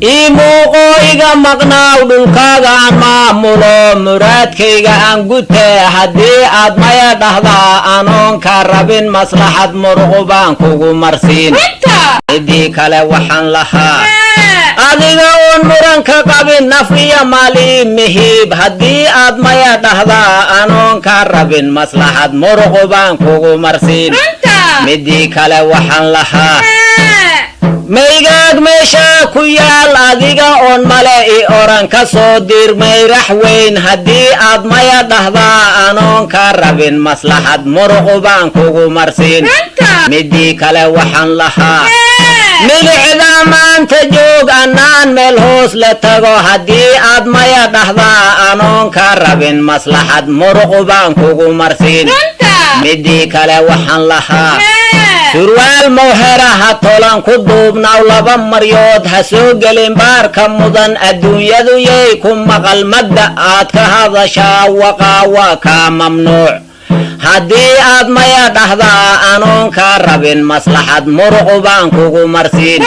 iimuuqooyiga maqnaaw dhulkaagaan maamulo muraadkayga aan gutee haddii aad maya dhahdaa anoon ka rabin maslaxad muruqu baan kugu marsiin midii kale waxaan lahaa adiga oon muranka qabin naf iyo maal ii mihiib haddii aad maya dhahdaa anoon ka rabin maslaxad muruqu baan kugu marsiin midii kale waxaan lahaa maygaag meeshaa ku yaal adiga oon male i oran ka soo dirmay rax weyn haddii aad maya dhahdaa anoon ka rabin maslaxad muruqu baan kugu marsiin midii kale waxaan lahaa milicda maanta joog annaan meel hoos la tago haddii aad maya dhahdaa anoon ka rabin maslaxad muruqu baan kugu marsiin midii kale waxaan lahaa surwaal mawhera ha tolan ku duubnaw laba maryood ha soo gelin baarka mudan adduunyadu yay ku maqal madda aad ka hadashaa waqaa waa kaa mamnuuc haddii aad maya dhahdaa anoon ka rabin maslaxad muruqu baan kugu marsiin